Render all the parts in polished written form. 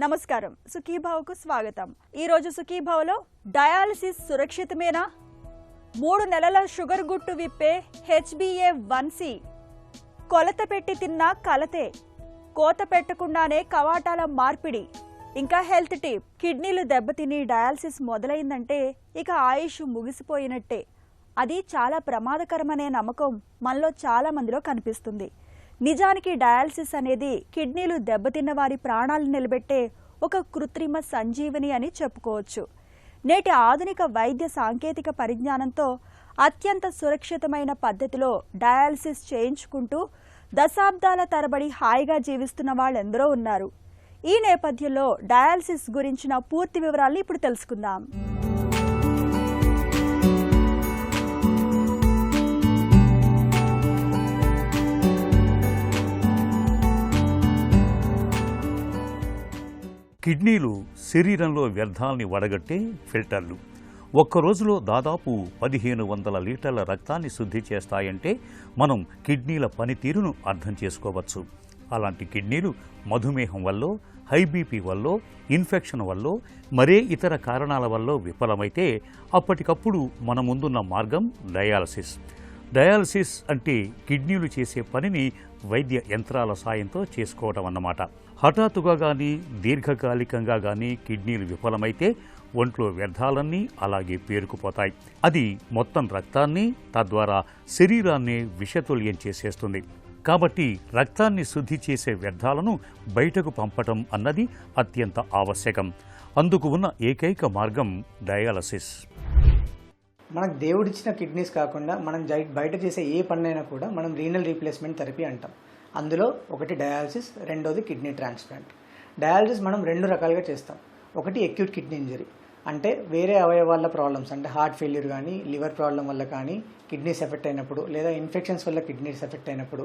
నమస్కారం సుఖీభావకు స్వాగతం. ఈ రోజు సుఖీభావలో డయాలసిస్ సురక్షితమేనా, 3 నెలల షుగర్ గుట్టు విప్పే HbA1c, కొలత పెట్టి తిన్నా కలతే, కోత పెట్టకుండానే కవాటాల మార్పిడి, ఇంకా హెల్త్ టిప్. కిడ్నీలు దెబ్బతిని డయాలసిస్ మొదలైందంటే ఇక ఆయుష్ ముగిసిపోయినట్టే. అది చాలా ప్రమాదకరమనే నమ్మకం మనలో చాలా మందిలో కనిపిస్తుంది. నిజానికి డయాలసిస్ అనేది కిడ్నీలు దెబ్బతిన్న వారి ప్రాణాలు నిలబెట్టే ఒక కృత్రిమ సంజీవని అని చెప్పుకోవచ్చు. నేటి ఆధునిక వైద్య సాంకేతిక పరిజ్ఞానంతో అత్యంత సురక్షితమైన పద్ధతిలో డయాలసిస్ చేయించుకుంటూ దశాబ్దాల తరబడి హాయిగా జీవిస్తున్న వాళ్ళెందరో ఉన్నారు. ఈ నేపథ్యంలో డయాలసిస్ గురించిన పూర్తి వివరాలను ఇప్పుడు తెలుసుకుందాం. కిడ్నీలు శరీరంలో వ్యర్థాలని వడగట్టే ఫిల్టర్లు. ఒక్క రోజులో దాదాపు 1500 లీటర్ల రక్తాన్ని శుద్ధి చేస్తాయంటే మనం కిడ్నీల పనితీరును అర్థం చేసుకోవచ్చు. అలాంటి కిడ్నీలు మధుమేహం వల్ల, హై బీపీ వల్ల, ఇన్ఫెక్షన్ వల్ల, మరే ఇతర కారణాల వల్ల విఫలమైతే అప్పటికప్పుడు మన ముందున్న మార్గం డయాలసిస్. డయాలసిస్ అంటే కిడ్నీలు చేసే పనిని వైద్య యంత్రాల సాయంతో చేసుకోవటం అన్నమాట. హఠాత్తుగా కానీ దీర్ఘకాలికంగా కానీ కిడ్నీలు విఫలమైతే ఒంట్లో వ్యర్థాలన్నీ అలాగే పేరుకుపోతాయి. అది మొత్తం రక్తాన్ని, తద్వారా శరీరాన్ని విషతుల్యం చేసేస్తుంది. కాబట్టి రక్తాన్ని శుద్ధి చేసే వ్యర్థాలను బయటకు పంపటం అన్నది అత్యంత ఆవశ్యకం. అందుకు ఉన్న ఏకైక మార్గం డయాలసిస్. మనకు దేవుడిచ్చిన కిడ్నీస్ కాకుండా మనం బయట చేసే ఏ పన్నైనా కూడా మనం రీనల్ రీప్లేస్మెంట్ థెరపీ అంటాం. అందులో ఒకటి డయాలసిస్, రెండోది కిడ్నీ ట్రాన్స్ప్లాంట్. డయాలసిస్ మనం 2 రకాలుగా చేస్తాం. ఒకటి అక్యూట్ కిడ్నీ ఇంజరీ, అంటే వేరే అవయవాల ప్రాబ్లమ్స్, అంటే హార్ట్ ఫెయిల్యూర్ కానీ, లివర్ ప్రాబ్లం వల్ల కానీ కిడ్నీస్ ఎఫెక్ట్ అయినప్పుడు, లేదా ఇన్ఫెక్షన్స్ వల్ల కిడ్నీస్ ఎఫెక్ట్ అయినప్పుడు,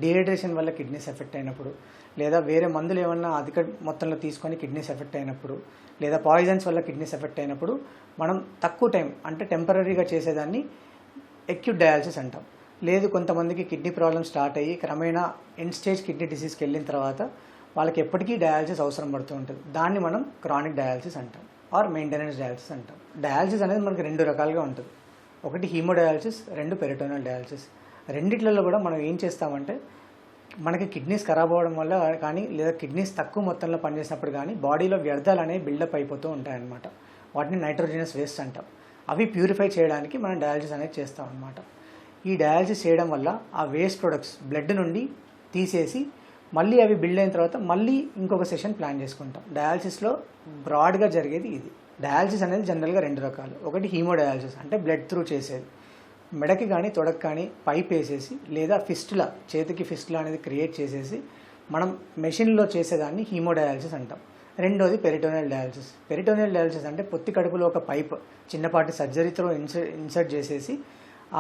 డిహైడ్రేషన్ వల్ల కిడ్నీస్ ఎఫెక్ట్ అయినప్పుడు, లేదా వేరే మందులు ఏమన్నా అధిక మొత్తంలో తీసుకొని కిడ్నీస్ ఎఫెక్ట్ అయినప్పుడు, లేదా పాయిజన్స్ వల్ల కిడ్నీస్ ఎఫెక్ట్ అయినప్పుడు మనం తక్కువ టైం అంటే టెంపరీగా చేసేదాన్ని అక్యూట్ డయాలసిస్ అంటాం. లేదు, కొంతమందికి కిడ్నీ ప్రాబ్లమ్ స్టార్ట్ అయ్యి క్రమేణా ఎండ్ స్టేజ్ కిడ్నీ డిసీజ్కి వెళ్ళిన తర్వాత వాళ్ళకి ఎప్పటికీ డయాలసిస్ అవసరం పడుతూ ఉంటుంది. దాన్ని మనం క్రానిక్ డయాలసిస్ అంటాం ఆర్ మెయింటెనెన్స్ డయాలసిస్ అంటాం. డయాలసిస్ అనేది మనకి 2 రకాలుగా ఉంటుంది. ఒకటి హీమోడయాలసిస్, 2 పెరిటోనియల్ డయాలసిస్. రెండిట్లలో కూడా మనం ఏం చేస్తామంటే మనకి కిడ్నీస్ ఖరాబ్ అవ్వడం వల్ల కానీ, లేదా కిడ్నీస్ తక్కువ మొత్తంలో పనిచేసినప్పుడు కానీ బాడీలో వ్యర్థాలు అనేవి బిల్డప్ అయిపోతూ ఉంటాయన్నమాట. వాటిని నైట్రోజనస్ వేస్ట్ అంటాం. అవి ప్యూరిఫై చేయడానికి మనం డయాలసిస్ అనేది చేస్తాం అన్నమాట. ఈ డయాలసిస్ చేయడం వల్ల ఆ వేస్ట్ ప్రొడక్ట్స్ బ్లడ్ నుండి తీసేసి మళ్ళీ అవి బిల్డ్ అయిన తర్వాత మళ్ళీ ఇంకొక సెషన్ ప్లాన్ చేసుకుంటాం. డయాలసిస్లో బ్రాడ్గా జరిగేది ఇది. డయాలసిస్ అనేది జనరల్గా 2 రకాలు. ఒకటి హీమోడయాలసిస్, అంటే బ్లడ్ త్రూ చేసేది. మెడకి కానీ తొడకి కానీ పైప్ వేసేసి, లేదా ఫిస్టులా, చేతికి ఫిస్టులా అనేది క్రియేట్ చేసేసి మనం మెషిన్లో చేసేదాన్ని హీమోడయాలసిస్ అంటాం. రెండోది పెరిటోనియల్ డయాలసిస్. పెరిటోనియల్ డయాలసిస్ అంటే పొత్తి కడుపులో ఒక పైప్ చిన్నపాటి సర్జరీతో ఇన్సర్ట్ చేసేసి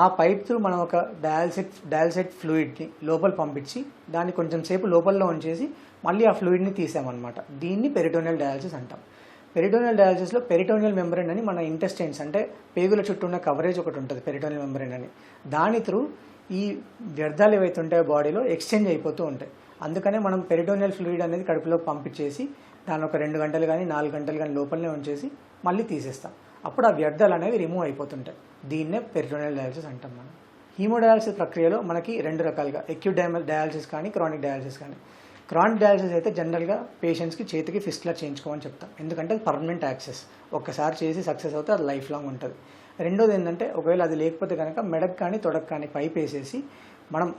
ఆ పైప్ త్రూ మనం ఒక డయాలసైట్ ఫ్లూయిడ్ని లోపల పంపించి దాన్ని కొంచెం సేపు లోపల్లో ఉంచేసి మళ్ళీ ఆ ఫ్లూయిడ్ని తీసామన్నమాట. దీన్ని పెరిటోనియల్ డయాలసిస్ అంటాం. పెరిటోనియల్ డయాలసిస్లో పెరిటోనియల్ మెంబ్రెయిన్ అని మన ఇంటెస్టైన్స్, అంటే పేగుల చుట్టూ ఉన్న కవరేజ్ ఒకటి ఉంటుంది పెరిటోనియల్ మెంబ్రెయిన్ అని. దాని త్రూ ఈ వ్యర్థాలు ఏవైతే ఉంటాయో బాడీలో ఎక్స్చేంజ్ అయిపోతూ ఉంటాయి. అందుకనే మనం పెరిటోనియల్ ఫ్లూయిడ్ అనేది కడుపులో పంపించేసి దాన్ని ఒక 2 గంటలు కానీ 4 గంటలు కానీ లోపలనే ఉంచేసి మళ్ళీ తీసేస్తాం. అప్పుడు ఆ వ్యర్థాలు అనేవి రిమూవ్ అయిపోతుంటాయి. దీన్నే పెరిటోనియల్ డయాలసిస్ అంటాం మనం. హీమోడయాలసిస్ ప్రక్రియలో మనకి 2 రకాలుగా, అక్యూట్ డయాలసిస్ కానీ క్రానిక్ డయాలసిస్ కానీ. క్రానిక్ డయాలసిస్ అయితే జనరల్గా పేషెంట్స్కి చేతికి ఫిస్టులా చేయించుకోమని చెప్తాం. ఎందుకంటే అది పర్మనెంట్ యాక్సెస్, ఒక్కసారి చేసి సక్సెస్ అవుతే అది లైఫ్ లాంగ్ ఉంటుంది. రెండోది ఏంటంటే ఒకవేళ అది లేకపోతే కనుక మెడకు కానీ తొడకు కానీ పైప్ వేసేసి మనం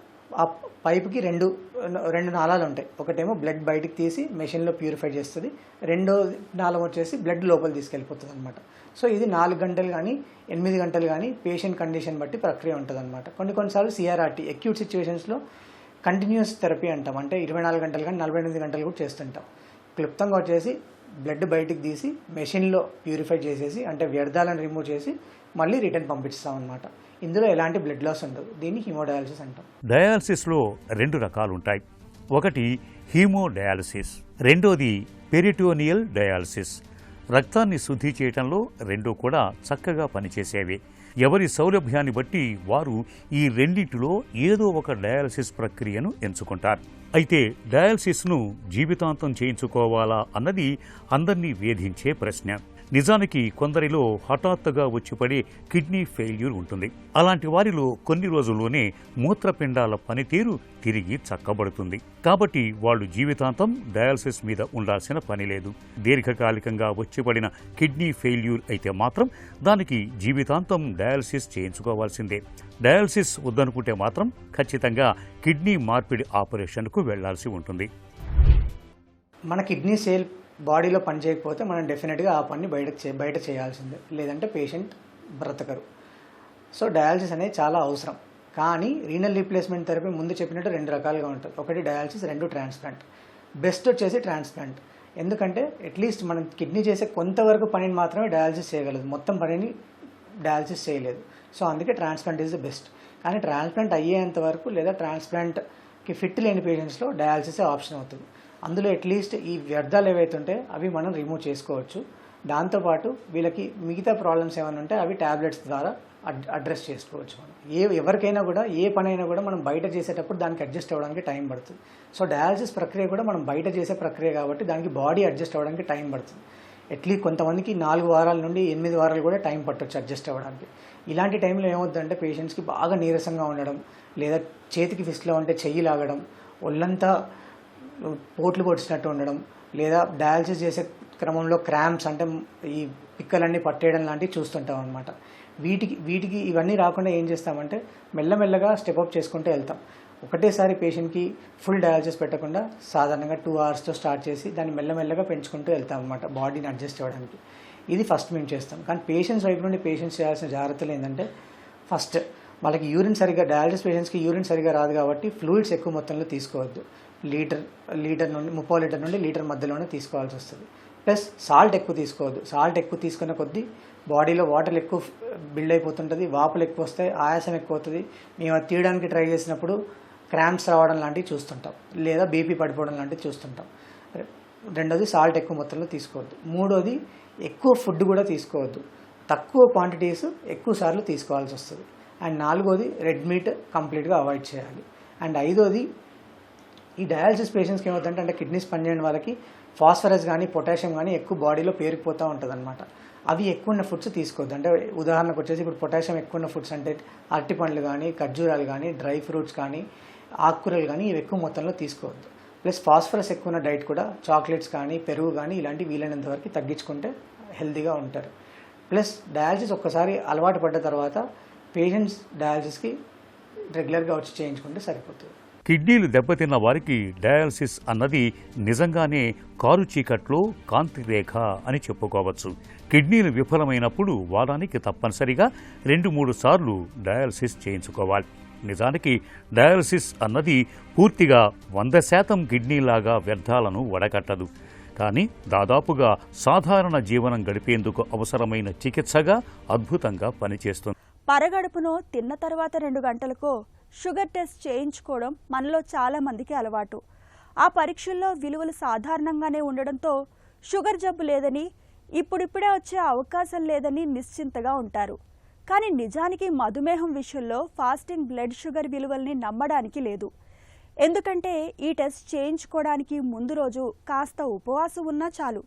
ఆ పైప్కి రెండు నాళాలు ఉంటాయి. ఒకటేమో బ్లడ్ బయటికి తీసి మెషిన్లో ప్యూరిఫై చేస్తుంది, రెండో నాళం వచ్చేసి బ్లడ్ లోపల తీసుకెళ్ళిపోతుంది అనమాట. సో ఇది 4 గంటలు కానీ 8 గంటలు కానీ పేషెంట్ కండిషన్ బట్టి ప్రక్రియ ఉంటుంది అనమాట. కొన్నిసార్లు సిఆర్ఆర్టీ అక్యూట్ సిచ్యువేషన్స్లో కంటిన్యూస్ థెరపీ అంటాం. అంటే 24 గంటలు కానీ 48 గంటలు కూడా చేస్తుంటాం. క్లుప్తంగా వచ్చేసి బ్లడ్ బయటికి తీసి మెషిన్లో ప్యూరిఫై చేసేసి, అంటే వ్యర్థాలను రిమూవ్ చేసి మళ్ళీ రిటర్న్ పంపిస్తాం అనమాట. ఇందులో ఎలాంటి బ్లడ్ లాస్ ఉండదు. దీన్ని హీమోడయాలసిస్ అంటాం. డయాలసిస్లో 2 రకాలు ఉంటాయి. ఒకటి హీమోడయాలసిస్, రెండోది పెరిటోనియల్ డయాలసిస్. రక్తాన్ని శుద్ధి చేయటంలో 2 కూడా చక్కగా పనిచేసేవి. ఎవరి సౌలభ్యాన్ని బట్టి వారు ఈ రెండింటిలో ఏదో ఒక డయాలసిస్ ప్రక్రియను ఎంచుకుంటారు. అయితే డయాలసిస్ను జీవితాంతం చేయించుకోవాలా అన్నది అందరినీ వేధించే ప్రశ్న. నిజానికి కొందరిలో హఠాత్తుగా వచ్చిపడే కిడ్నీ ఫెయిల్యూర్ ఉంటుంది. అలాంటి వారిలో కొన్ని రోజుల్లోనే మూత్రపిండాల పనితీరు తిరిగి చక్కబడుతుంది. కాబట్టి వాళ్ళు జీవితాంతం డయాలసిస్ మీద ఉండాల్సిన పని లేదు. దీర్ఘకాలికంగా వచ్చిపడిన కిడ్నీ ఫెయిల్యూర్ అయితే మాత్రం దానికి జీవితాంతం డయాలసిస్ చేయించుకోవాల్సిందే. డయాలసిస్ వద్దనుకుంటే మాత్రం ఖచ్చితంగా కిడ్నీ మార్పిడి ఆపరేషన్కు వెళ్లాల్సి ఉంటుంది. మన కిడ్నీ సేల్ బాడీలో పని చేయకపోతే మనం డెఫినెట్గా ఆ పని బయట చేయాల్సిందే, లేదంటే పేషెంట్ బ్రతకరు. సో డయాలసిస్ అనేది చాలా అవసరం. కానీ రీనల్ రీప్లేస్మెంట్ థెరపీ ముందు చెప్పినట్టు 2 రకాలుగా ఉంటుంది. ఒకటి డయాలసిస్, 2 ట్రాన్స్ప్లాంట్. బెస్ట్ వచ్చేసి ట్రాన్స్ప్లాంట్. ఎందుకంటే అట్లీస్ట్ మనం కిడ్నీ చేసే కొంతవరకు పనిని మాత్రమే డయాలసిస్ చేయగలదు, మొత్తం పనిని డయాలసిస్ చేయలేదు. సో అందుకే ట్రాన్స్ప్లాంట్ ఈజ్ ద బెస్ట్. కానీ ట్రాన్స్ప్లాంట్ అయ్యేంత వరకు లేదా ట్రాన్స్ప్లాంట్కి ఫిట్ లేని పేషెంట్స్లో డయాలసిసే ఆప్షన్ అవుతుంది. అందులో అట్లీస్ట్ ఈ వ్యర్థాలు ఏవైతే ఉంటే అవి మనం రిమూవ్ చేసుకోవచ్చు. దాంతోపాటు వీళ్ళకి మిగతా ప్రాబ్లమ్స్ ఏమైనా ఉంటే అవి ట్యాబ్లెట్స్ ద్వారా అడ్రస్ చేసుకోవచ్చు. మనం ఎవరికైనా కూడా ఏ పని అయినా కూడా మనం బయట చేసేటప్పుడు దానికి అడ్జస్ట్ అవ్వడానికి టైం పడుతుంది. సో డయాలసిస్ ప్రక్రియ కూడా మనం బయట చేసే ప్రక్రియ కాబట్టి దానికి బాడీ అడ్జస్ట్ అవ్వడానికి టైం పడుతుంది. అట్లీస్ట్ కొంతమందికి 4 వారాల నుండి 8 వారాలు కూడా టైం పట్టవచ్చు అడ్జస్ట్ అవ్వడానికి. ఇలాంటి టైంలో ఏమవుతుందంటే పేషెంట్స్కి బాగా నీరసంగా ఉండడం, లేదా చేతికి ఫిస్ట్లో ఉంటే చెయ్యి లాగడం, ఒళ్ళంతా పోట్లు పొడిచినట్టు ఉండడం, లేదా డయాలసిస్ చేసే క్రమంలో క్రాంప్స్ అంటే ఈ పిక్కలన్నీ పట్టేయడం లాంటివి చూస్తుంటాం అనమాట. వీటికి ఇవన్నీ రాకుండా ఏం చేస్తామంటే మెల్లమెల్లగా స్టెప్అప్ చేసుకుంటూ వెళ్తాం. ఒకటేసారి పేషెంట్కి ఫుల్ డయాలసిస్ పెట్టకుండా సాధారణంగా 2 అవర్స్తో స్టార్ట్ చేసి దాన్ని మెల్లమెల్లగా పెంచుకుంటూ వెళ్తాం అనమాట బాడీని అడ్జస్ట్ అవ్వడానికి. ఇది ఫస్ట్ మేము చేస్తాం. కానీ పేషెంట్స్ వైపు నుండి పేషెంట్స్ చేయాల్సిన జాగ్రత్తలు ఏంటంటే, ఫస్ట్ వాళ్ళకి డయాలసిస్ పేషెంట్స్కి యూరిన్ సరిగా రాదు కాబట్టి ఫ్లూయిడ్స్ ఎక్కువ మొత్తంలో తీసుకోవద్దు. లీటర్ నుండి 30 లీటర్ నుండి లీటర్ మధ్యలోనే తీసుకోవాల్సి వస్తుంది. ప్లస్ సాల్ట్ ఎక్కువ తీసుకోవద్దు. సాల్ట్ ఎక్కువ తీసుకున్న కొద్దీ బాడీలో వాటర్ ఎక్కువ బిల్డ్ అయిపోతుంటుంది, వాపులు ఎక్కువ వస్తాయి, ఆయాసం ఎక్కువ అవుతుంది. మేము అది తీయడానికి ట్రై చేసినప్పుడు క్రాంప్స్ రావడం లాంటివి చూస్తుంటాం, లేదా బీపీ పడిపోవడం లాంటివి చూస్తుంటాం. రెండోది సాల్ట్ ఎక్కువ మొత్తంలో తీసుకోవద్దు. మూడోది ఎక్కువ ఫుడ్ కూడా తీసుకోవద్దు. తక్కువ క్వాంటిటీస్ ఎక్కువ సార్లు తీసుకోవాల్సి వస్తుంది. అండ్ నాలుగోది రెడ్ మీట్ కంప్లీట్గా అవాయిడ్ చేయాలి. అండ్ ఐదోది ఈ డయాలసిస్ పేషెంట్స్కి ఏమవుతుందంటే, అంటే కిడ్నీస్ పనిచేయని వాళ్ళకి ఫాస్ఫరస్ కానీ పొటాషియం కానీ ఎక్కువ బాడీలో పేరుకుపోతూ ఉంటుంది అనమాట. అవి ఎక్కువ ఉన్న ఫుడ్స్ తీసుకోవద్దు. అంటే ఉదాహరణకు వచ్చేసి ఇప్పుడు పొటాషియం ఎక్కువ ఉన్న ఫుడ్స్ అంటే అరటి పండ్లు కానీ, ఖర్జూరాలు కానీ, డ్రై ఫ్రూట్స్ కానీ, ఆకుకూరలు కానీ ఇవి ఎక్కువ మొత్తంలో తీసుకోవద్దు. ప్లస్ ఫాస్ఫరస్ ఎక్కువ ఉన్న డైట్ కూడా చాక్లెట్స్ కానీ, పెరుగు కానీ ఇలాంటివి వీలైనంత వరకు తగ్గించుకుంటే హెల్తీగా ఉంటారు. ప్లస్ డయాలసిస్ ఒక్కసారి అలవాటు పడ్డ తర్వాత పేషెంట్స్ డయాలసిస్కి రెగ్యులర్గా వచ్చి చేయించుకుంటే సరిపోతుంది. కిడ్నీలు దెబ్బతిన్న వారికి డయాలసిస్ అన్నది నిజంగానే కారు చీకట్లో కాంతి రేఖ అని చెప్పుకోవచ్చు. కిడ్నీలు విఫలమైనప్పుడు వారానికి తప్పనిసరిగా 2-3 సార్లు డయాలసిస్ చేయించుకోవాలి. నిజానికి డయాలసిస్ అన్నది పూర్తిగా 100% కిడ్నీలాగా వ్యర్థాలను వడకట్టదు. కానీ దాదాపుగా సాధారణ జీవనం గడిపేందుకు అవసరమైన చికిత్సగా అద్భుతంగా పనిచేస్తుంది. పరగడుపును తిన్న తర్వాత 2 గంటలకు షుగర్ టెస్ట్ చేయించుకోవడం మనలో చాలా మందికి అలవాటు. ఆ పరీక్షల్లో విలువలు సాధారణంగానే ఉండడంతో షుగర్ జబ్బు లేదని, ఇప్పుడిప్పుడే వచ్చే అవకాశం లేదని నిశ్చింతగా ఉంటారు. కానీ నిజానికి మధుమేహం విషయంలో ఫాస్టింగ్ బ్లడ్ షుగర్ విలువల్ని నమ్మడానికి లేదు. ఎందుకంటే ఈ టెస్ట్ చేయించుకోవడానికి ముందు రోజు కాస్త ఉపవాసం ఉన్నా చాలు,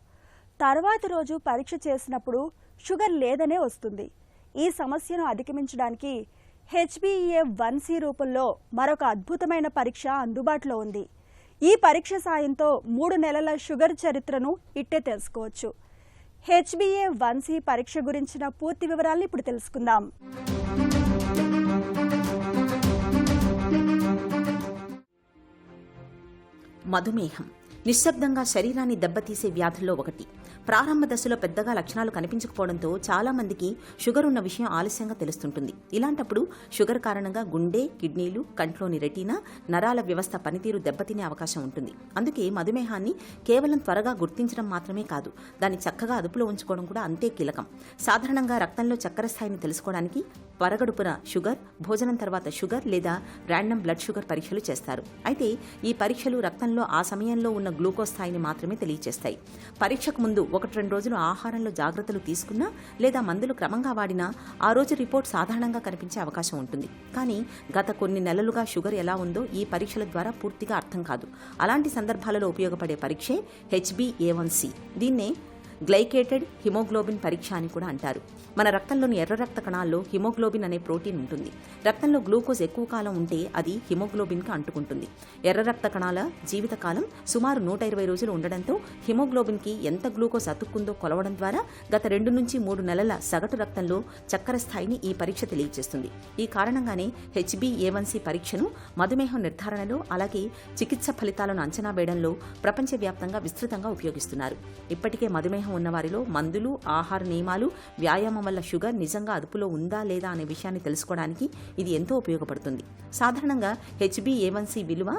తర్వాతి రోజు పరీక్ష చేసినప్పుడు షుగర్ లేదనే వస్తుంది. ఈ సమస్యను అధిగమించడానికి HbA1c రూపంలో మరొక అద్భుతమైన పరీక్ష అందుబాటులో ఉంది. ఈ పరీక్ష సాయంతో 3 నెలల షుగర్ చరిత్రను ఇట్టే తెలుసుకోవచ్చు. HbA1c పరీక్ష గురించిన పూర్తి వివరాలను ఇప్పుడు తెలుసుకుందాం. మధుమేహం నిశ్శబ్దంగా శరీరాన్ని దెబ్బతీసే వ్యాధుల్లో ఒకటి. ప్రారంభ దశలో పెద్దగా లక్షణాలు కనిపించకపోవడంతో చాలా మందికి షుగర్ ఉన్న విషయం ఆలస్యంగా తెలుస్తుంటుంది. ఇలాంటప్పుడు షుగర్ కారణంగా గుండె, కిడ్నీలు, కంట్లోని రెటీనా, నరాల వ్యవస్థ పనితీరు దెబ్బతినే అవకాశం ఉంటుంది. అందుకే మధుమేహాన్ని కేవలం త్వరగా గుర్తించడం మాత్రమే కాదు, దాన్ని చక్కగా అదుపులో ఉంచుకోవడం కూడా అంతే కీలకం. సాధారణంగా రక్తంలో చక్కెర స్థాయిని తెలుసుకోవడానికి పరగడుపున షుగర్, భోజనం తర్వాత షుగర్ లేదా ర్యాండమ్ బ్లడ్ షుగర్ పరీక్షలు చేస్తారు. అయితే ఈ పరీక్షలు రక్తంలో ఆ సమయంలో ఉన్న గ్లూకోజ్ స్థాయిని మాత్రమే తెలియజేస్తాయి. పరీక్షకు ముందు ఇప్పుడు 1-2 రోజులు ఆహారంలో జాగ్రత్తలు తీసుకున్నా లేదా మందులు క్రమంగా వాడినా ఆ రోజు రిపోర్ట్ సాధారణంగా కనిపించే అవకాశం ఉంటుంది. కానీ గత కొన్ని నెలలుగా షుగర్ ఎలా ఉందో ఈ పరీక్షల ద్వారా పూర్తిగా అర్థం కాదు. అలాంటి సందర్భాలలో ఉపయోగపడే పరీక్షే HbA1c. దీన్నే గ్లైకేటెడ్ హిమోగ్లోబిన్ పరీక్ష అని కూడా అంటారు. మన రక్తంలోని ఎర్ర రక్త కణాల్లో హిమోగ్లోబిన్ అనే ప్రోటీన్ ఉంటుంది. రక్తంలో గ్లూకోజ్ ఎక్కువ కాలం ఉంటే అది హిమోగ్లోబిన్కి అంటుకుంటుంది. ఎర్ర రక్త కణాల జీవితకాలం సుమారు 120 రోజులు ఉండడంతో హిమోగ్లోబిన్కి ఎంత గ్లూకోజ్ అతుక్కుందో కొలవడం ద్వారా గత 2 నుంచి 3 నెలల సగటు రక్తంలో చక్కెర స్థాయిని ఈ పరీక్ష తెలియజేస్తుంది. ఈ కారణంగానే HbA1c పరీక్షను మధుమేహం నిర్ధారణలో అలాగే చికిత్స ఫలితాలను అంచనా వేయడంలో ప్రపంచవ్యాప్తంగా విస్తృతంగా ఉపయోగిస్తున్నారు. ఇప్పటికే మధుమేహం ఉన్నవారిలో మందులు, ఆహార నియమాలు, వ్యాయామం వల్ల షుగర్ నిజంగా అదుపులో ఉందా లేదా అనే విషయాన్ని తెలుసుకోవడానికి ఇది ఎంతో ఉపయోగపడుతుంది. సాధారణంగా HbA1c విలువ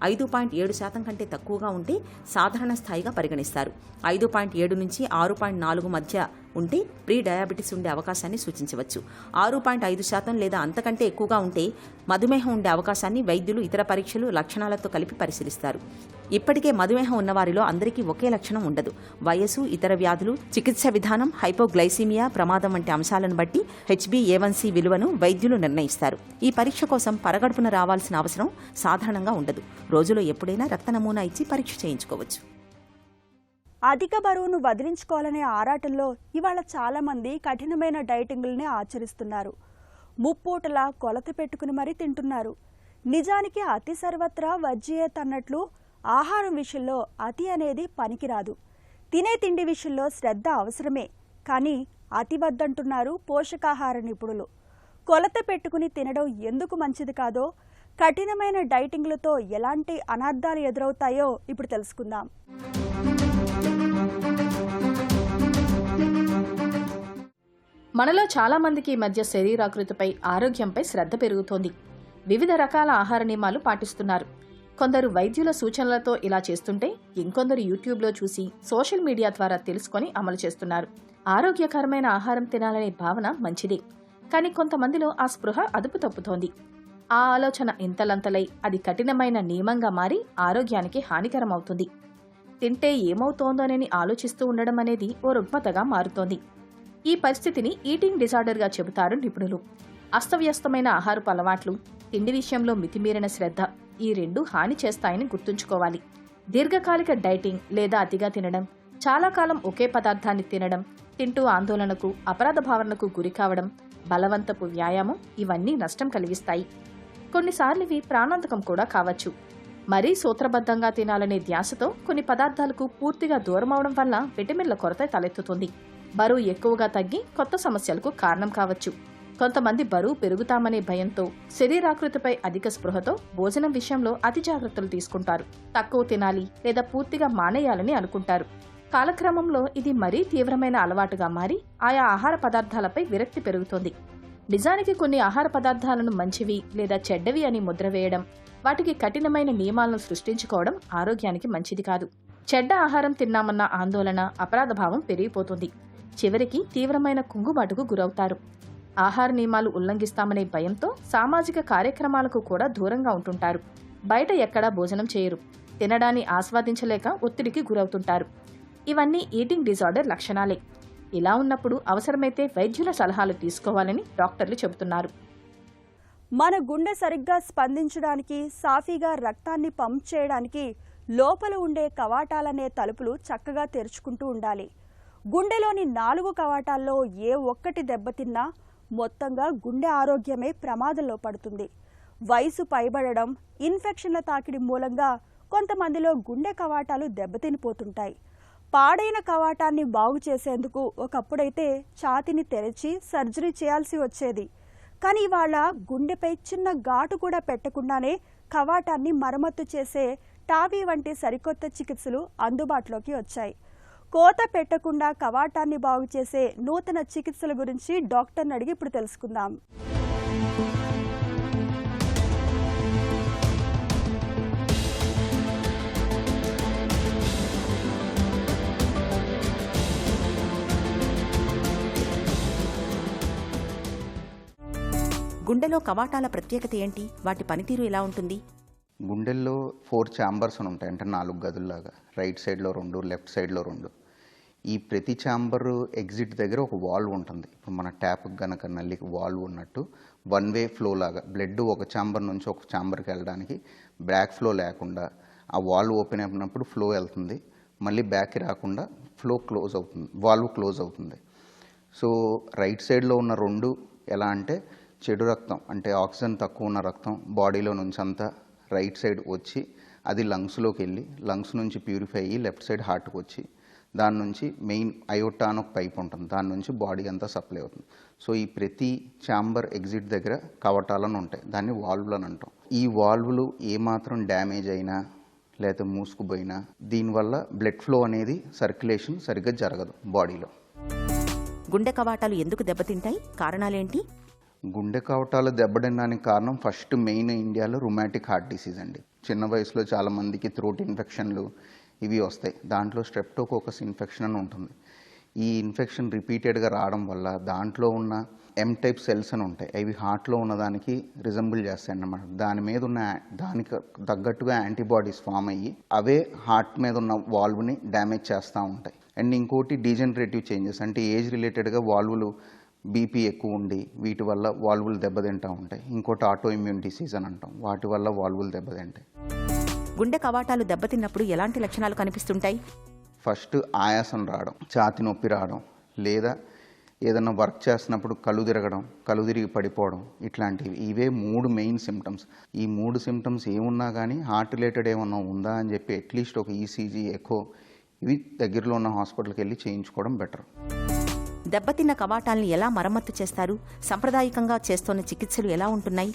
5.7% కంటే తక్కువగా ఉంటే సాధారణ స్థాయిగా పరిగణిస్తారు. 5.7 నుంచి 6.4 మధ్య ఉంటే ప్రీ డయాబెటిస్ ఉండే అవకాశాన్ని సూచించవచ్చు. 6.5% లేదా అంతకంటే ఎక్కువగా ఉంటే మధుమేహం ఉండే అవకాశాన్ని వైద్యులు ఇతర పరీక్షలు లక్షణాలతో కలిపి పరిశీలిస్తారు. ఇప్పటికే మధుమేహం ఉన్నవారిలో అందరికీ ఒకే లక్షణం ఉండదు. వయసు, ఇతర వ్యాధులు, చికిత్స విధానం, హైపోగ్లైసీమియా ప్రమాదం వంటి అంశాలను బట్టి HbA1c విలువను వైద్యులు నిర్ణయిస్తారు. ఈ పరీక్ష కోసం పరగడుపున రావాల్సిన అవసరం సాధారణంగా ఉండదు. రోజులో ఎప్పుడైనా రక్త నమూనా ఇచ్చి పరీక్ష చేయించుకోవచ్చు. అధిక బరువును వదిలించుకోవాలనే ఆరాటంలో ఇవాళ చాలా మంది కఠినమైన డైటింగ్లని ఆచరిస్తున్నారు. ముప్పూటలా కొలత పెట్టుకుని మరీ తింటున్నారు. నిజానికి అతి సర్వత్రా వర్జ్యేత్ అన్నట్లు ఆహారం విషయంలో అతి అనేది పనికిరాదు. తినే తిండి విషయంలో శ్రద్ధ అవసరమే, కానీ అతి వద్దంటున్నారు పోషకాహార నిపుణులు. కొలత పెట్టుకుని తినడం ఎందుకు మంచిది కాదో, కఠినమైన డైటింగ్లతో ఎలాంటి అనర్థాలు ఎదురవుతాయో ఇప్పుడు తెలుసుకుందాం. మనలో చాలా మందికి ఈ మధ్య శరీరాకృతిపై, ఆరోగ్యంపై శ్రద్ధ పెరుగుతోంది. వివిధ రకాల ఆహార నియమాలు పాటిస్తున్నారు. కొందరు వైద్యుల సూచనలతో ఇలా చేస్తుంటే, ఇంకొందరు యూట్యూబ్లో చూసి సోషల్ మీడియా ద్వారా తెలుసుకొని అమలు చేస్తున్నారు. ఆరోగ్యకరమైన ఆహారం తినాలనే భావన మంచిదే, కానీ కొంతమందిలో ఆ స్పృహ అదుపు తప్పుతోంది. ఆ ఆలోచన ఇంతలంతలై అది కఠినమైన నియమంగా మారి ఆరోగ్యానికి హానికరమవుతుంది. తింటే ఏమవుతోందోనని ఆలోచిస్తూ ఉండడం అనేది ఓ రుగ్మతగా మారుతోంది. ఈ పరిస్థితిని ఈటింగ్ డిజార్డర్గా చెబుతారు నిపుణులు. అస్తవ్యస్తమైన ఆహారపు అలవాట్లు, తిండి విషయంలో మితిమీరిన శ్రద్ధ, ఈ రెండు హాని చేస్తాయని గుర్తుంచుకోవాలి. దీర్ఘకాలిక డైటింగ్ లేదా అతిగా తినడం, చాలా కాలం ఒకే పదార్థాన్ని తినడం, తింటూ ఆందోళనకు, అపరాధ భావనకు గురి కావడం, బలవంతపు వ్యాయామం ఇవన్నీ నష్టం కలిగిస్తాయి. కొన్నిసార్లు ఇవి ప్రాణాంతకం కూడా కావచ్చు. మరీ సూత్రబద్ధంగా తినాలనే ధ్యాసతో కొన్ని పదార్థాలకు పూర్తిగా దూరమవడం వల్ల విటమిన్ల కొరత తలెత్తుతుంది. బరువు ఎక్కువగా తగ్గి కొత్త సమస్యలకు కారణం కావచ్చు. కొంతమంది బరువు పెరుగుతామనే భయంతో, శరీరాకృతిపై అధిక స్పృహతో భోజనం విషయంలో అతి జాగ్రత్తలు తీసుకుంటారు. తక్కువ తినాలి లేదా పూర్తిగా మానేయాలని అనుకుంటారు. కాలక్రమంలో ఇది మరీ తీవ్రమైన అలవాటుగా మారి ఆయా ఆహార పదార్థాలపై విరక్తి పెరుగుతోంది. నిజానికి కొన్ని ఆహార పదార్థాలను మంచివి లేదా చెడ్డవి అని ముద్ర వేయడం, వాటికి కఠినమైన నియమాలను సృష్టించుకోవడం ఆరోగ్యానికి మంచిది కాదు. చెడ్డ ఆహారం తిన్నామన్న ఆందోళన, అపరాధభావం పెరిగిపోతుంది. చివరికి తీవ్రమైన కుంగుబాటుకు గురవుతారు. ఆహార నియమాలు ఉల్లంఘిస్తామనే భయంతో సామాజిక కార్యక్రమాలకు కూడా దూరంగా ఉంటుంటారు. బయట ఎక్కడా భోజనం చేయరు. తినడాన్ని ఆస్వాదించలేక ఒత్తిడికి గురవుతుంటారు. ఇవన్నీ ఈటింగ్ డిజార్డర్ లక్షణాలే. ఇలా ఉన్నప్పుడు అవసరమైతే వైద్యుల సలహాలు తీసుకోవాలని డాక్టర్లు చెబుతున్నారు. మన గుండె సరిగ్గా స్పందించడానికి, సాఫీగా రక్తాన్ని పంప్ చేయడానికి లోపల ఉండే కవాటాలనే తలుపులు చక్కగా తెరుచుకుంటూ ఉండాలి. గుండెలోని 4 కవాటాల్లో ఏ ఒక్కటి దెబ్బతిన్నా మొత్తంగా గుండె ఆరోగ్యమే ప్రమాదంలో పడుతుంది. వయసు పైబడడం, ఇన్ఫెక్షన్ల తాకిడి మూలంగా కొంతమందిలో గుండె కవాటాలు దెబ్బతినిపోతుంటాయి. పాడైన కవాటాన్ని బాగు చేసేందుకు ఒకప్పుడైతే ఛాతీని తెరిచి సర్జరీ చేయాల్సి వచ్చేది. కానీ ఇవాళ గుండెపై చిన్న ఘాటు కూడా పెట్టకుండానే కవాటాన్ని మరమ్మతు చేసే టావీ వంటి సరికొత్త చికిత్సలు అందుబాటులోకి వచ్చాయి. కోత పెట్టకుండా కవాటాన్ని బాగు చేసే నూతన చికిత్సల గురించి డాక్టర్ని అడిగి ఇప్పుడు తెలుసుకుందాం. గుండెలో కవాటాల ప్రత్యేకత ఏంటి? వాటి పనితీరు ఎలా ఉంటుంది? గుండెల్లో 4 ఛాంబర్స్ ఉంటాయి, అంటే 4 గదుల్లాగా. రైట్ సైడ్లో 2, లెఫ్ట్ సైడ్లో 2. ఈ ప్రతి ఛాంబర్ ఎగ్జిట్ దగ్గర ఒక వాల్వ్ ఉంటుంది. ఇప్పుడు మన ట్యాప్కి గనక నల్లికి వాల్వ్ ఉన్నట్టు వన్ వే ఫ్లో లాగా బ్లడ్ ఒక ఛాంబర్ నుంచి ఒక ఛాంబర్కి వెళ్ళడానికి బ్యాక్ ఫ్లో లేకుండా ఆ వాల్వ్ ఓపెన్ అయినప్పుడు ఫ్లో వెళ్తుంది, మళ్ళీ బ్యాక్కి రాకుండా ఫ్లో క్లోజ్ అవుతుంది, వాల్వ్ క్లోజ్ అవుతుంది. సో రైట్ సైడ్లో ఉన్న రెండు ఎలా అంటే చెడు రక్తం అంటే ఆక్సిజన్ తక్కువ ఉన్న రక్తం బాడీలో నుంచి అంతా రైట్ సైడ్ వచ్చి అది లంగ్స్లోకి వెళ్ళి లంగ్స్ నుంచి ప్యూరిఫై అయ్యి లెఫ్ట్ సైడ్ హార్ట్కి వచ్చి దాని నుంచి మెయిన్ అయోటా అని ఒక పైప్ ఉంటుంది, దాని నుంచి బాడీ అంతా సప్లై అవుతుంది. సో ఈ ప్రతి ఛాంబర్ ఎగ్జిట్ దగ్గర కవటాలను ఉంటాయి, దాన్ని వాల్వ్లు అని అంటాం. ఈ వాల్వ్లు ఏమాత్రం డ్యామేజ్ అయినా లేకపోతే మూసుకుపోయినా దీనివల్ల బ్లడ్ ఫ్లో అనేది సర్క్యులేషన్ సరిగ్గా జరగదు బాడీలో. గుండె కవాటాలు ఎందుకు దెబ్బతింటాయి, కారణాలేంటి? గుండె కవటాలు దెబ్బతినడానికి కారణం ఫస్ట్ మెయిన్ ఇండియాలో రుమాటిక్ హార్ట్ డిసీజ్ అండి. చిన్న వయసులో చాలామందికి థ్రోట్ ఇన్ఫెక్షన్లు ఇవి వస్తాయి. దాంట్లో స్ట్రెప్టోకోకస్ ఇన్ఫెక్షన్ అని ఉంటుంది. ఈ ఇన్ఫెక్షన్ రిపీటెడ్గా రావడం వల్ల దాంట్లో ఉన్న ఎం టైప్ సెల్స్ అని ఉంటాయి, అవి హార్ట్లో ఉన్నదానికి రిజంబుల్ చేస్తాయి అన్నమాట. దాని మీద ఉన్న దానికి తగ్గట్టుగా యాంటీబాడీస్ ఫామ్ అయ్యి అవే హార్ట్ మీద ఉన్న వాల్వ్ని డ్యామేజ్ చేస్తూ ఉంటాయి. అండ్ ఇంకోటి డీజనరేటివ్ చేంజెస్ అంటే ఏజ్ రిలేటెడ్గా వాల్వులు బీపీ ఎక్కువ ఉండి వీటి వల్ల వాల్వులు దెబ్బతింటూ ఉంటాయి. ఇంకోటి ఆటో ఇమ్యూన్ డిసీజ్ అని అంటాం, వాటి వల్ల వాల్వులు దెబ్బతింటాయి. గుండె కవాటాలు దెబ్బతిన్నప్పుడు ఎలాంటి లక్షణాలు కనిపిస్తుంటాయి? ఫస్ట్ ఆయాసం రావడం, ఛాతి నొప్పి రావడం, లేదా ఏదైనా వర్క్ చేస్తున్నప్పుడు కళ్ళు తిరగడం, కళ్ళు తిరిగి పడిపోవడం, ఇట్లాంటివి. ఇవే 3 మెయిన్ సిమ్టమ్స్. ఈ 3 సిమ్టమ్స్ ఏమున్నా కానీ హార్ట్ రిలేటెడ్ ఏమన్నా ఉందా అని చెప్పి అట్లీస్ట్ ఒక ఈసీజీ ఎకో ఇవి దగ్గరలో ఉన్న హాస్పిటల్కి వెళ్ళి చేయించుకోవడం బెటర్. దెబ్బతిన్న కవాటాలను ఎలా మరమ్మతు చేస్తారు? సాంప్రదాయకంగా చేస్తున్న చికిత్సలు ఎలా ఉంటున్నాయి?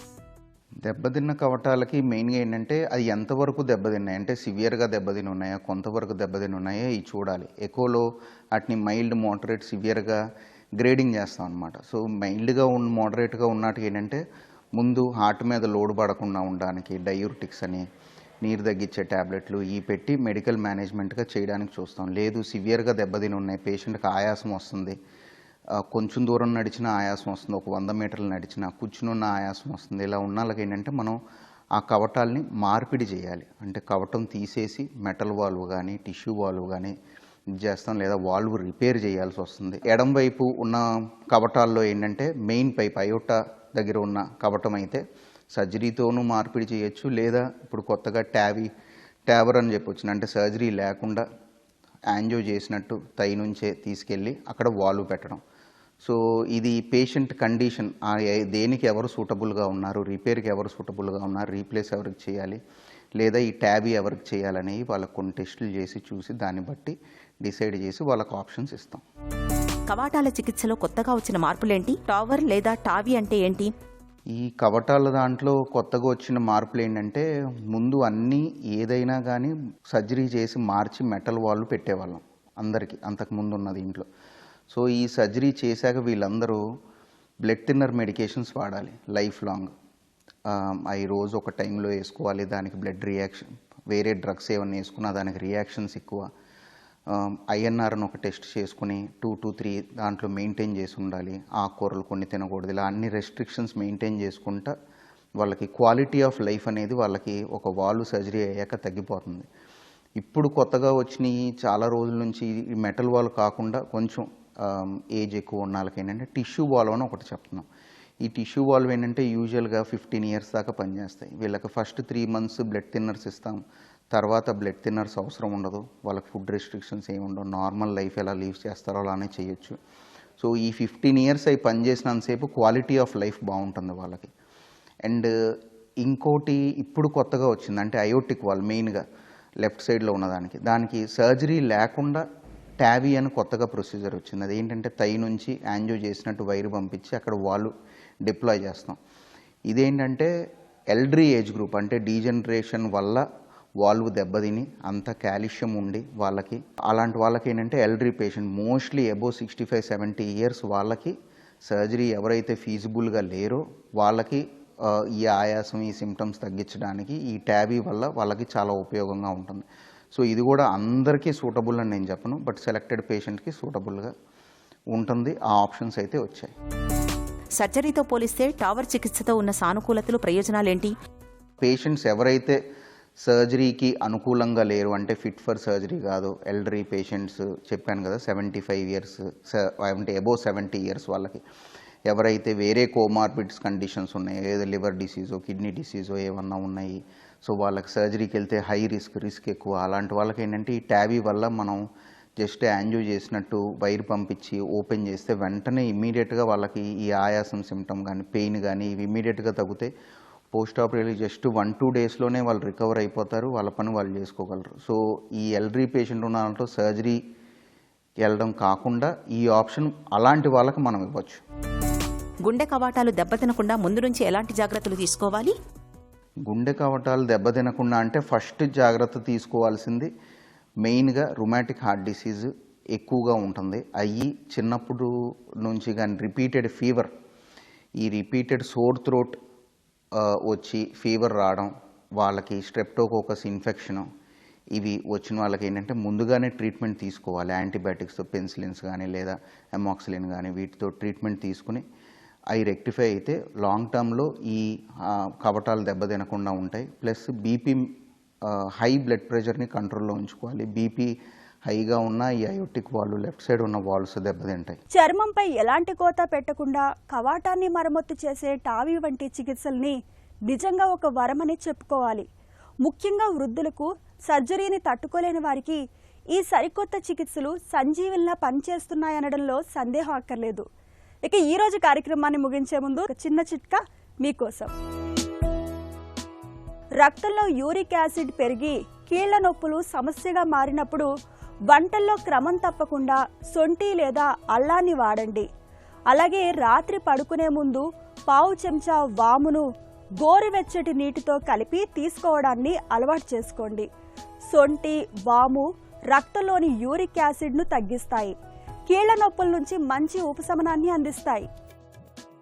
దెబ్బతిన్న కవటాలకి మెయిన్గా ఏంటంటే అది ఎంతవరకు దెబ్బతిన్నాయి అంటే సివియర్గా దెబ్బతిని ఉన్నాయా, కొంతవరకు దెబ్బతిని ఉన్నాయా ఇవి చూడాలి. ఎకోలో వాటిని మైల్డ్, మోడరేట్, సివియర్గా గ్రేడింగ్ చేస్తాం అనమాట. సో మైల్డ్గా మోడరేట్గా ఉన్నట్టుగా ఏంటంటే ముందు హార్ట్ మీద లోడ్ పడకుండా ఉండడానికి డయూరిటిక్స్ అని నీరు తగ్గించే ట్యాబ్లెట్లు ఈ పెట్టి మెడికల్ మేనేజ్మెంట్గా చేయడానికి చూస్తాం. లేదు సివియర్గా దెబ్బతిని ఉన్నాయి, పేషెంట్కి ఆయాసం వస్తుంది, కొంచెం దూరం నడిచిన ఆయాసం వస్తుంది, ఒక 100 మీటర్లు నడిచిన కూర్చునున్న ఆయాసం వస్తుంది, ఇలా ఉన్న వాళ్ళకి ఏంటంటే మనం ఆ కవటాల్ని మార్పిడి చేయాలి. అంటే కవటం తీసేసి మెటల్ వాల్వ్ కానీ టిష్యూ వాల్వ్ కానీ చేస్తాం, లేదా వాల్వ్ రిపేర్ చేయాల్సి వస్తుంది. ఎడం వైపు ఉన్న కవటాల్లో ఏంటంటే మెయిన్ పైప్ అయోటా దగ్గర ఉన్న కవటం అయితే సర్జరీతోనూ మార్పిడి చేయొచ్చు, లేదా ఇప్పుడు కొత్తగా ట్యాబర్ అని చెప్పొచ్చు, అంటే సర్జరీ లేకుండా యాంజో చేసినట్టు తై నుంచే తీసుకెళ్ళి అక్కడ వాల్వ్ పెట్టడం. సో ఇది పేషెంట్ కండిషన్, దేనికి ఎవరు సూటబుల్గా ఉన్నారు, రిపేర్కి ఎవరు సూటబుల్గా ఉన్నారు, రీప్లేస్ ఎవరికి చేయాలి, లేదా ఈ ట్యాబీ ఎవరికి చేయాలనేవి వాళ్ళకు కొన్ని టెస్టులు చేసి చూసి దాన్ని బట్టి డిసైడ్ చేసి వాళ్ళకు ఆప్షన్స్ ఇస్తాం. కవాటాల చికిత్సలో కొత్తగా వచ్చిన మార్పులేంటి? టావర్ లేదా టావీ అంటే ఏంటి? ఈ కవటాల దాంట్లో కొత్తగా వచ్చిన మార్పులు ఏంటంటే ముందు అన్నీ ఏదైనా కానీ సర్జరీ చేసి మార్చి మెటల్ వాళ్ళు పెట్టేవాళ్ళం అందరికీ అంతకుముందు ఉన్న దీంట్లో. సో ఈ సర్జరీ చేశాక వీళ్ళందరూ బ్లడ్ థిన్నర్ మెడికేషన్స్ వాడాలి లైఫ్ లాంగ్. అవి రోజు ఒక టైంలో వేసుకోవాలి, దానికి బ్లడ్ రియాక్షన్, వేరే డ్రగ్స్ ఏమన్నా వేసుకున్నా దానికి రియాక్షన్స్ ఎక్కువ. ఐఎన్ఆర్ అని ఒక టెస్ట్ చేసుకుని 2 to 3 దాంట్లో మెయింటైన్ చేసి ఉండాలి, ఆకుకూరలు కొన్ని తినకూడదు, ఇలా అన్ని రెస్ట్రిక్షన్స్ మెయింటైన్ చేసుకుంటా వాళ్ళకి క్వాలిటీ ఆఫ్ లైఫ్ అనేది వాళ్ళకి ఒక వాల్వ్ సర్జరీ అయ్యాక తగ్గిపోతుంది. ఇప్పుడు కొత్తగా వచ్చినాయి చాలా రోజుల నుంచి ఈ మెటల్ వాల్వ్ కాకుండా కొంచెం ఏజ్ ఎక్కువ ఉన్న వాళ్ళకి ఏంటంటే టిష్యూ వాల్వ్ అని ఒకటి చెప్తున్నాం. ఈ టిష్యూ వాల్వ్ ఏంటంటే యూజువల్గా 15 years దాకా పనిచేస్తాయి. వీళ్ళకి ఫస్ట్ 3 months బ్లడ్ థిన్నర్స్ ఇస్తాం, తర్వాత బ్లడ్ థిన్నర్స్ అవసరం ఉండదు, వాళ్ళకి ఫుడ్ రెస్ట్రిక్షన్స్ ఏమి ఉండవు, నార్మల్ లైఫ్ ఎలా లీవ్ చేస్తారో అలానే చేయొచ్చు. సో ఈ 15 years అవి పనిచేసినంతసేపు క్వాలిటీ ఆఫ్ లైఫ్ బాగుంటుంది వాళ్ళకి. అండ్ ఇంకోటి ఇప్పుడు కొత్తగా వచ్చింది అంటే అయోటిక్ వాల్వ్, మెయిన్గా లెఫ్ట్ సైడ్లో ఉన్నదానికి దానికి సర్జరీ లేకుండా ట్యావీ అని కొత్తగా ప్రొసీజర్ వచ్చింది. అది ఏంటంటే తై నుంచి యాంజో చేసినట్టు వైర్ పంపించి అక్కడ వాల్వ్ డిప్లాయ్ చేస్తాం. ఇదేంటంటే ఎల్డరీ ఏజ్ గ్రూప్ అంటే డీజనరేషన్ వల్ల వాల్వ్ దెబ్బతిని అంత కాల్షియం ఉండి వాళ్ళకి, అలాంటి వాళ్ళకి ఏంటంటే elderly patient mostly above 65-70 years వాళ్ళకి సర్జరీ ఎవరైతే ఫీజిబుల్గా లేరో వాళ్ళకి ఈ ఆయాసం ఈ సిమ్టమ్స్ తగ్గించడానికి ఈ ట్యాబీ వల్ల వాళ్ళకి చాలా ఉపయోగంగా ఉంటుంది. సో ఇది కూడా అందరికీ సూటబుల్ అని నేను చెప్పను, బట్ సెలెక్టెడ్ పేషెంట్కి సూటబుల్గా ఉంటుంది. ఆ ఆప్షన్స్ అయితే వచ్చాయి. సర్జరీతో పోలిస్తే టవర్ చికిత్సతో ఉన్న సానుకూలతలు, ప్రయోజనాలేంటి? పేషెంట్స్ ఎవరైతే సర్జరీకి అనుకూలంగా లేరు అంటే ఫిట్ ఫర్ సర్జరీ కాదు, ఎల్డరీ పేషెంట్స్ చెప్పాను కదా 75 ఇయర్స్ అంటే అబోవ్ 70 ఇయర్స్ వాళ్ళకి, ఎవరైతే వేరే కోమార్బిడ్స్ కండిషన్స్ ఉన్నాయి, ఏదో లివర్ డిసీజో కిడ్నీ డిసీజో ఏమన్నా ఉన్నాయి, సో వాళ్ళకి సర్జరీకి వెళ్తే హై రిస్క్ ఎక్కువ, అలాంటి వాళ్ళకి ఏంటంటే ఈ ట్యాబీ వల్ల మనం జస్ట్ యాంజియో చేసినట్టు వైర్ పంపించి ఓపెన్ చేస్తే వెంటనే ఇమ్మీడియట్గా వాళ్ళకి ఈ ఆయాసం సిమ్టమ్ కానీ పెయిన్ కానీ ఇవి ఇమ్మీడియట్గా తగ్గితే పోస్ట్ ఆపరేటివ్ జస్ట్ 1-2 డేస్లోనే వాళ్ళు రికవర్ అయిపోతారు, వాళ్ళ పని వాళ్ళు చేసుకోగలరు. సో ఈ ఎల్డరీ పేషెంట్ ఉన్న దాంట్లో సర్జరీ వెళ్ళడం కాకుండా ఈ ఆప్షన్ అలాంటి వాళ్ళకి మనం ఇవ్వచ్చు. గుండె కవాటాలు దెబ్బతినకుండా ముందు నుంచి ఎలాంటి జాగ్రత్తలు తీసుకోవాలి? గుండె కవాటాలు దెబ్బతినకుండా అంటే ఫస్ట్ జాగ్రత్త తీసుకోవాల్సింది మెయిన్గా రుమాటిక్ హార్ట్ డిసీజ్ ఎక్కువగా ఉంటుంది. అయ్యి చిన్నప్పుడు నుంచి కానీ రిపీటెడ్ ఫీవర్, ఈ రిపీటెడ్ సోర్ థ్రోట్ వచ్చి ఫీవర్ రావడం, వాళ్ళకి స్ట్రెప్టోకోకస్ ఇన్ఫెక్షను, ఇవి వచ్చిన వాళ్ళకి ఏంటంటే ముందుగానే ట్రీట్మెంట్ తీసుకోవాలి. యాంటీబయాటిక్స్తో పెన్సిలిన్స్ కానీ లేదా ఎమాక్సిలిన్ కానీ వీటితో ట్రీట్మెంట్ తీసుకుని అవి రెక్టిఫై అయితే లాంగ్ టర్మ్లో ఈ కవటాలు దెబ్బతినకుండా ఉంటాయి. ప్లస్ బీపీ హై బ్లడ్ ప్రెషర్ని కంట్రోల్లో ఉంచుకోవాలి. బీపీ హైగా ఉన్న ఈ అయోటిక్ వాల్వ్ లెఫ్ట్ సైడ్ ఉన్న వాల్వ్స్ దెబ్బతింటాయి. చర్మంపై ఎలాంటి కోత పెట్టకుండా కవాటాన్ని మరమ్మతు చేసే టావీ వంటి చికిత్సల్ని నిజంగా ఒక వరమని చెప్పుకోవాలి. ముఖ్యంగా వృద్ధులకు, సర్జరీని తట్టుకోలేని వారికి ఈ సరికొత్త చికిత్సలు సంజీవుల్లా పనిచేస్తున్నాయనడంలో సందేహం అక్కర్లేదు. ఇక ఈ రోజు కార్యక్రమాన్ని ముగించే ముందు ఒక చిన్న చిట్కా మీకోసం. రక్తంలో యూరిక్ యాసిడ్ పెరిగి కీళ్ల నొప్పులు సమస్యగా మారినప్పుడు వంటల్లో క్రమం తప్పకుండా సొంటి లేదా అల్లాన్ని వాడండి. అలాగే రాత్రి పడుకునే ముందు పావు చెంచా వామును గోరువెచ్చటి నీటితో కలిపి తీసుకోవడాన్ని అలవాటు చేసుకోండి. సొంటి, వాము రక్తంలోని యూరిక్ యాసిడ్ను తగ్గిస్తాయి, కీళ్ల నొప్పుల నుంచి మంచి ఉపశమనాన్ని అందిస్తాయి.